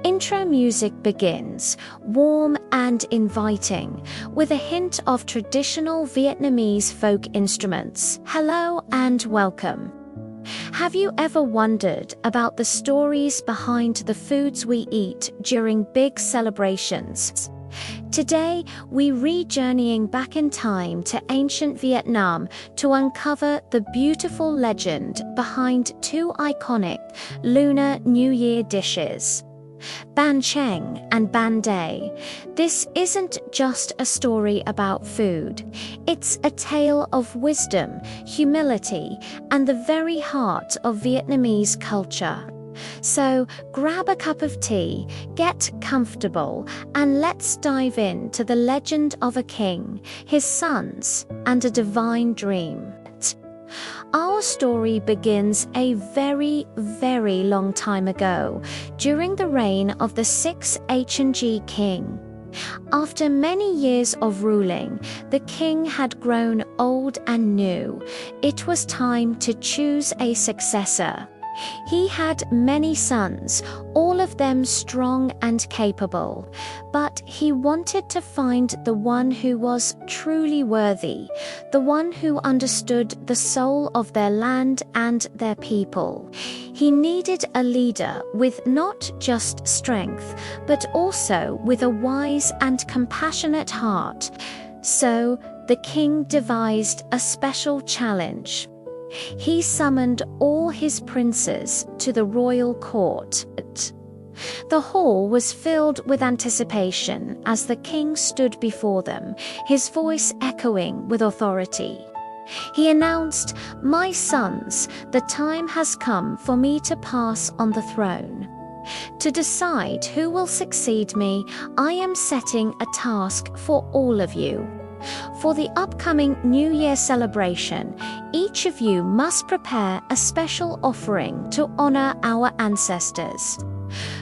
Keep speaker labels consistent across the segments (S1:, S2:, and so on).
S1: Intro music begins, warm and inviting, with a hint of traditional Vietnamese folk instruments. Hello and welcome. Have you ever wondered about the stories behind the foods we eat during big celebrations? Today, we're re-journeying back in time to ancient Vietnam to uncover the beautiful legend behind two iconic Lunar New Year dishes, Banh and Banh Day. This isn't just a story about food. It's a tale of wisdom, humility, and the very heart of Vietnamese culture. So grab a cup of tea, get comfortable, and let's dive into the legend of a king, his sons, and a divine dream. Our story begins a very, very long time ago, during the reign of the 6th H&G king. After many years of ruling, the king had grown old and new. It was time to choose a successor. He had many sons, all of them strong and capable, but he wanted to find the one who was truly worthy, the one who understood the soul of their land and their people. He needed a leader with not just strength, but also with a wise and compassionate heart. So the king devised a special challenge. He summoned all his princes to the royal court. The hall was filled with anticipation as the king stood before them, his voice echoing with authority. He announced, "My sons, the time has come for me to pass on the throne. To decide who will succeed me, I am setting a task for all of you. For the upcoming New Year celebration, each of you must prepare a special offering to honor our ancestors.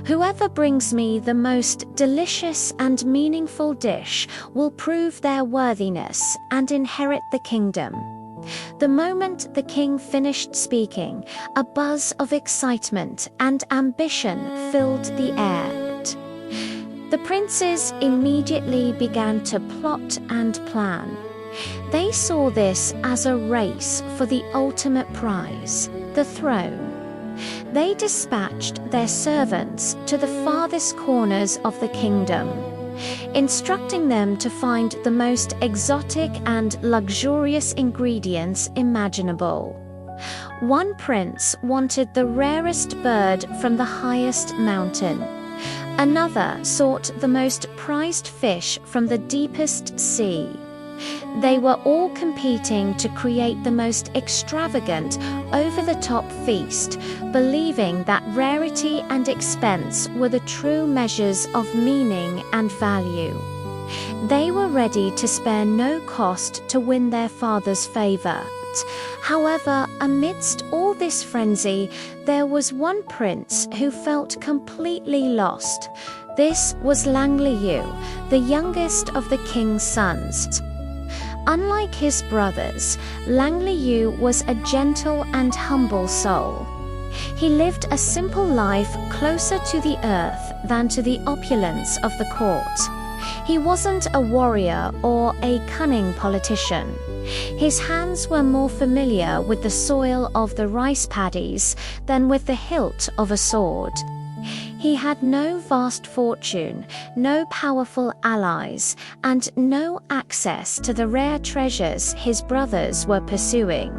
S1: Whoever brings me the most delicious and meaningful dish will prove their worthiness and inherit the kingdom." The moment the king finished speaking, a buzz of excitement and ambition filled the air. The princes immediately began to plot and plan. They saw this as a race for the ultimate prize, the throne. They dispatched their servants to the farthest corners of the kingdom, instructing them to find the most exotic and luxurious ingredients imaginable. One prince wanted the rarest bird from the highest mountain. Another sought the most prized fish from the deepest sea. They were all competing to create the most extravagant, over-the-top feast, believing that rarity and expense were the true measures of meaning and value. They were ready to spare no cost to win their father's favor. However, amidst all this frenzy, there was one prince who felt completely lost. This was Lang Liu, the youngest of the king's sons. Unlike his brothers, Lang Liu was a gentle and humble soul. He lived a simple life closer to the earth than to the opulence of the court. He wasn't a warrior or a cunning politician. His hands were more familiar with the soil of the rice paddies than with the hilt of a sword. He had no vast fortune, no powerful allies, and no access to the rare treasures his brothers were pursuing.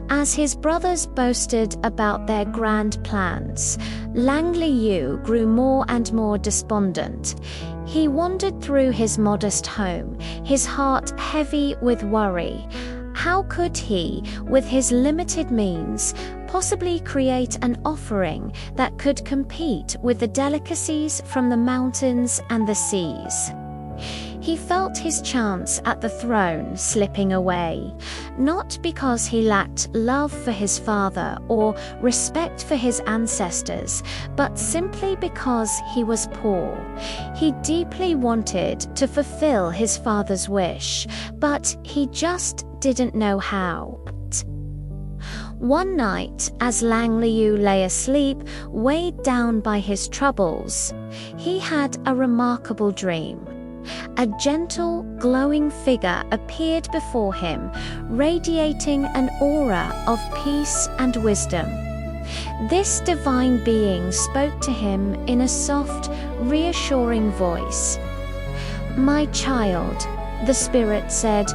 S1: As his brothers boasted about their grand plans, Lang Liu grew more and more despondent. He wandered through his modest home, his heart heavy with worry. How could he, with his limited means, possibly create an offering that could compete with the delicacies from the mountains and the seas? He felt his chance at the throne slipping away, not because he lacked love for his father or respect for his ancestors, but simply because he was poor. He deeply wanted to fulfill his father's wish, but he just didn't know how. One night, as Lang Liu lay asleep, weighed down by his troubles, he had a remarkable dream. A gentle, glowing figure appeared before him, radiating an aura of peace and wisdom. This divine being spoke to him in a soft, reassuring voice. "My child," the spirit said,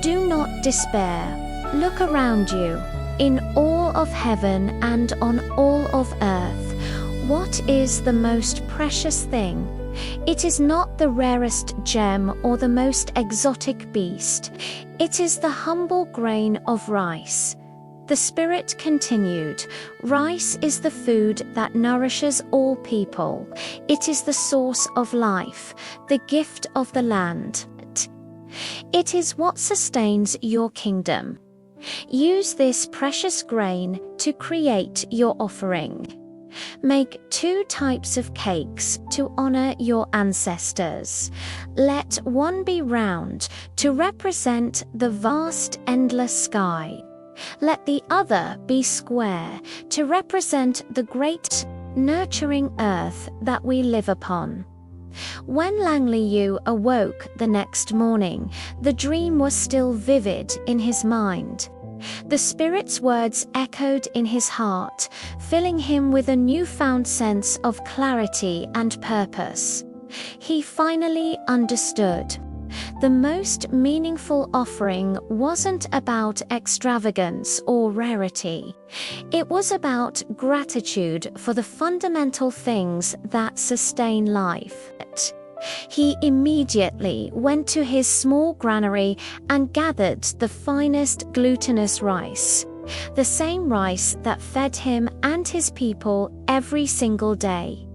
S1: "do not despair. Look around you, in all of heaven and on all of earth. What is the most precious thing? It is not the rarest gem or the most exotic beast. It is the humble grain of rice." The spirit continued, "Rice is the food that nourishes all people. It is the source of life, the gift of the land. It is what sustains your kingdom. Use this precious grain to create your offering. Make 2 types of cakes to honor your ancestors. Let one be round to represent the vast, endless sky. Let the other be square to represent the great, nurturing earth that we live upon." When Lang Liu awoke the next morning, the dream was still vivid in his mind. The spirit's words echoed in his heart, filling him with a newfound sense of clarity and purpose. He finally understood. The most meaningful offering wasn't about extravagance or rarity. It was about gratitude for the fundamental things that sustain life. He immediately went to his small granary and gathered the finest glutinous rice, the same rice that fed him and his people every single day.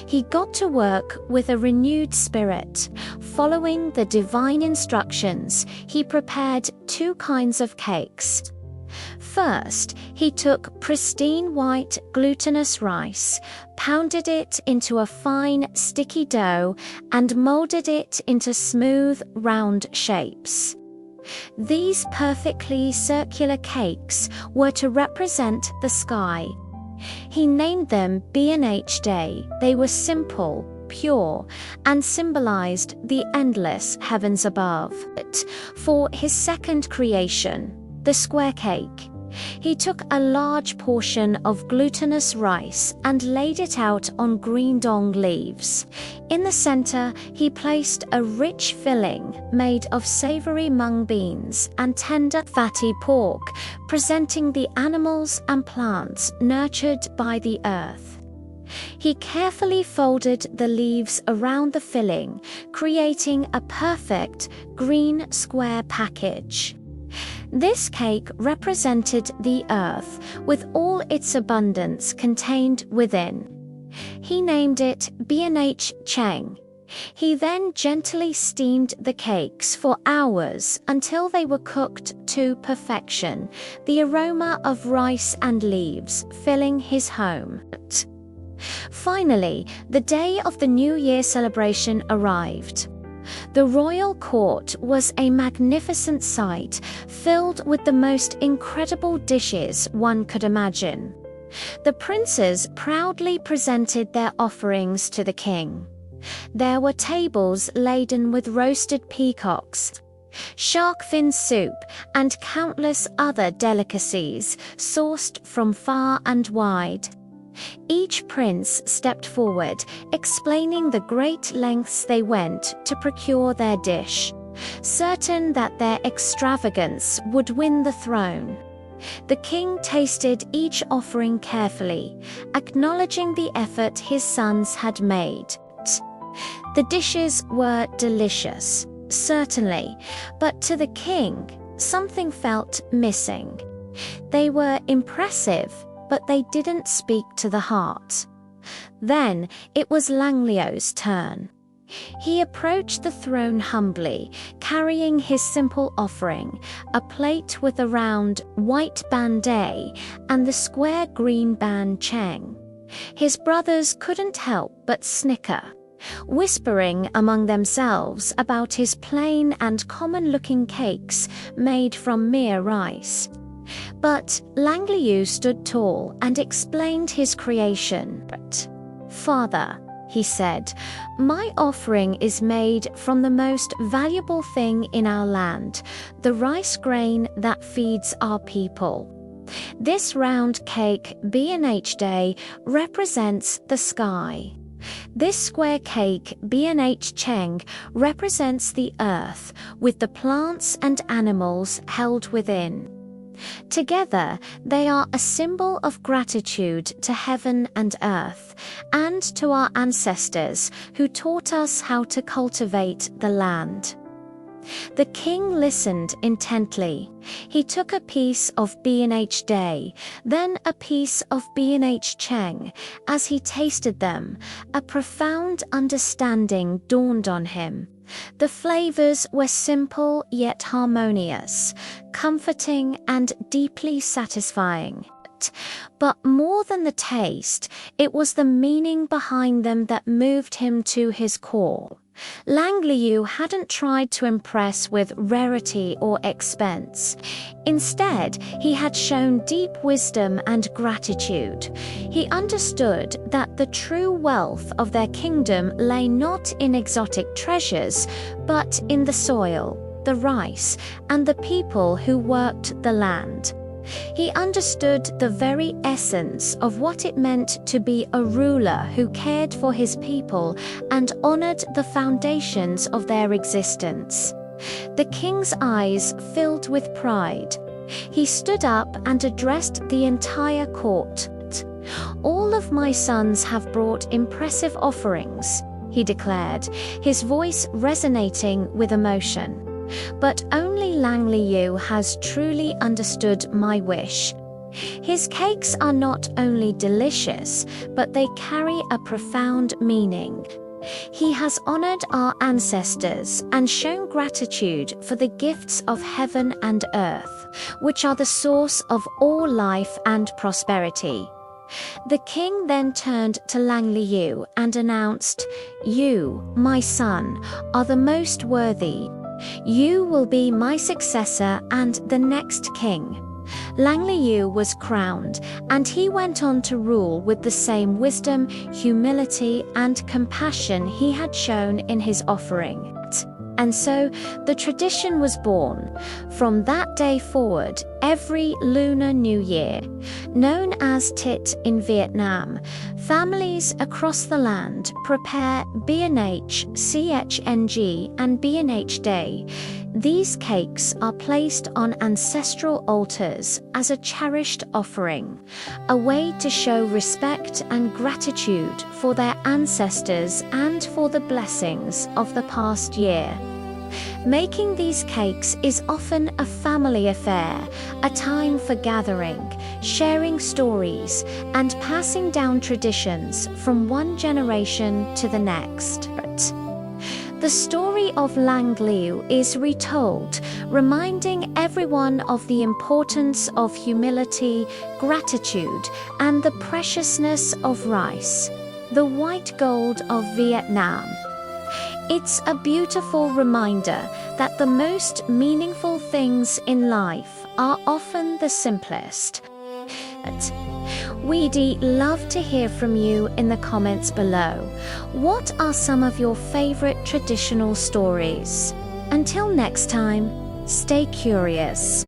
S1: He got to work with a renewed spirit. Following the divine instructions, he prepared 2 kinds of cakes. First, he took pristine white glutinous rice, pounded it into a fine, sticky dough, and molded it into smooth, round shapes. These perfectly circular cakes were to represent the sky. He named them B&H Day. They were simple, pure, and symbolized the endless heavens above. For his second creation, the square cake, he took a large portion of glutinous rice and laid it out on green dong leaves. In the center, he placed a rich filling made of savory mung beans and tender, fatty pork, presenting the animals and plants nurtured by the earth. He carefully folded the leaves around the filling, creating a perfect green square package. This cake represented the earth, with all its abundance contained within. He named it B&H Cheng. He then gently steamed the cakes for hours until they were cooked to perfection, the aroma of rice and leaves filling his home. Finally, the day of the New Year celebration arrived. The royal court was a magnificent sight, filled with the most incredible dishes one could imagine. The princes proudly presented their offerings to the king. There were tables laden with roasted peacocks, shark fin soup, and countless other delicacies sourced from far and wide. Each prince stepped forward, explaining the great lengths they went to procure their dish, certain that their extravagance would win the throne. The king tasted each offering carefully, acknowledging the effort his sons had made. The dishes were delicious, certainly, but to the king, something felt missing. They were impressive, but they didn't speak to the heart. Then it was Lang Liu's turn. He approached the throne humbly, carrying his simple offering, a plate with a round white banday and the square green ban cheng. His brothers couldn't help but snicker, whispering among themselves about his plain and common-looking cakes made from mere rice. But Lang Liu stood tall and explained his creation. "Father," he said, "my offering is made from the most valuable thing in our land, the rice grain that feeds our people. This round cake, B&H Day, represents the sky. This square cake, B&H Cheng, represents the earth, with the plants and animals held within. Together, they are a symbol of gratitude to heaven and earth, and to our ancestors who taught us how to cultivate the land." The king listened intently. He took a piece of B&H Day, then a piece of B&H Cheng. As he tasted them, a profound understanding dawned on him. The flavors were simple yet harmonious, comforting and deeply satisfying. But more than the taste, it was the meaning behind them that moved him to his core. Lang Liu hadn't tried to impress with rarity or expense. Instead, he had shown deep wisdom and gratitude. He understood that the true wealth of their kingdom lay not in exotic treasures, but in the soil, the rice, and the people who worked the land. He understood the very essence of what it meant to be a ruler who cared for his people and honored the foundations of their existence. The king's eyes filled with pride. He stood up and addressed the entire court. "All of my sons have brought impressive offerings," he declared, his voice resonating with emotion. "But only Lang Liu has truly understood my wish. His cakes are not only delicious, but they carry a profound meaning. He has honored our ancestors and shown gratitude for the gifts of heaven and earth, which are the source of all life and prosperity." The king then turned to Lang Liu and announced, "You, my son, are the most worthy. You will be my successor and the next king." Lang Liu was crowned, and he went on to rule with the same wisdom, humility, and compassion he had shown in his offering. And so the tradition was born. From that day forward, every Lunar New Year, known as Tit in Vietnam, families across the land prepare B&H, CHNG, and B&H Day. These cakes are placed on ancestral altars as a cherished offering, a way to show respect and gratitude for their ancestors and for the blessings of the past year. Making these cakes is often a family affair, a time for gathering, sharing stories, and passing down traditions from one generation to the next. The story of Lang Liu is retold, reminding everyone of the importance of humility, gratitude, and the preciousness of rice, the white gold of Vietnam. It's a beautiful reminder that the most meaningful things in life are often the simplest. We'd love to hear from you in the comments below. What are some of your favorite traditional stories? Until next time, stay curious.